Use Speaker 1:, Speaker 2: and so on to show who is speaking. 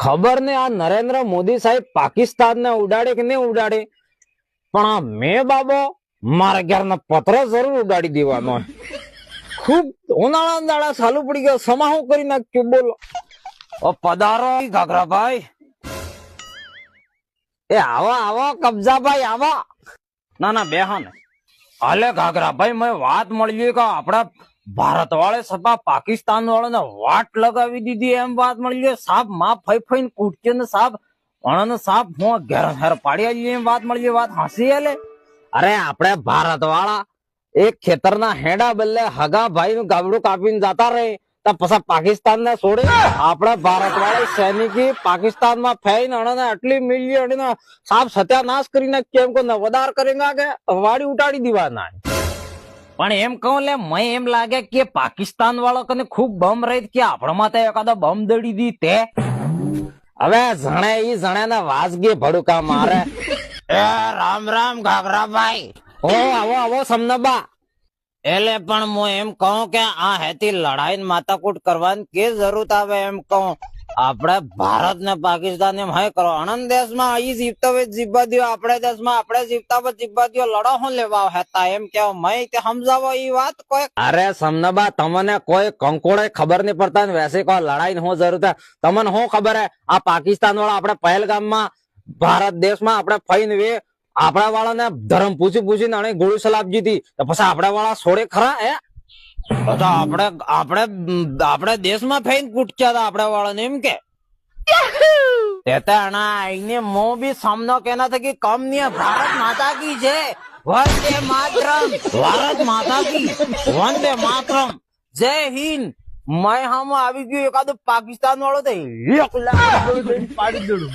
Speaker 1: ખબર ને આ નરેન્દ્ર મોદી સાહેબ પાકિસ્તાન ને ઉડાડે કે નહીં ઉડાડે, પણ આ મેં બાબો મારા ઘરના પત્ર જરૂર ઉડાડી દેવાનો. ખૂબ ઉનાળા દાડા ચાલુ પડી ગયો, સમાહું કરી નાખ્યું. બોલો ઓ પધારો ઘાઘરાભાઈ. એ આવો આવો કબજાભાઈ આવો. ના ના બેહો ને. હાલે ઘાઘરાભાઈ મેં વાત મળી કે આપડા ભારત વાળે સભા પાકિસ્તાન વાળાને વાટ લગાવી દીધી એમ વાત મળી. સાપ માં ફઈ ફઈને કૂટકે ને સાપ અણને સાપ હું ઘેર ઘેર પાડી એમ વાત મળી. વાત હસી આલે. અરે આપણે ભારત વાળા એક ખેતરના હેડા બદલે હગા ભાઈ નું ગાબડું કાપીને જતા રહે તો પછી પાકિસ્તાન ને છોડે. આપડા ભારત વાળા સૈનિકી પાકિસ્તાન માં ફેઈને અણને આટલી મિલિયન સાપ સત્યાનાશ કરીને કેમ કો નવદાર કરેગા કે વાડી ઉટાડી દીવાના. પણ એમ કહું લે મેં એમ લાગે કે પાકિસ્તાન વાળા કને ખૂબ બમ રહી કે આપણા માટે એકાદો બમ દડી દી તે. હવે જણે ઈ જણે ને વાસગી ભડુકા મારે. એ રામ રામ ઘાઘરાભાઈ. ઓ આવો આવો સમનબા. એટલે પણ હું એમ કહું કે આ હેતી લડાઈ માથાકૂટ કરવાની કે જરૂરત આવે. એમ કહું આપણે ભારત ને પાકિસ્તાન એમ હય કરો. આનંદ દેશમાં અહીં જીવતા હોય જીવવા દો, આપણે દેશમાં આપણે જીવતા હોય જીવવા દો. લડો હું લેવા હતા એમ કેવો મય તે સમજાવો ઈ વાત કોઈ. અરે સમનબા તમને કોઈ કંકોડે ખબર નહીં પડતા ને વૈસે કોઈ લડાઈ હું જરૂર છે તમને શું ખબર હે. આ પાકિસ્તાન વાળા આપણે પહેલગામમાં ભારત દેશમાં આપણે ફઈને વે આપણા વાળાને ધર્મ પૂછીને અને ગોળી સલાબ જીધી તો પછી આપણા વાળા છોડે ખરા હે. આપણે દેશમાં ફેન કૂટક્યા હતા આપડા વાળાને એમ કે આઈને મો બી સામનો કેના था कि कम नहीं भारत माता की जय वंदे मातरम भारत माता की वंदे मातरम जय हिंद. मैं हम આવી ગયું એકાદો પાકિસ્તાન વાળો તો 1 લાખ પાડી દેડું.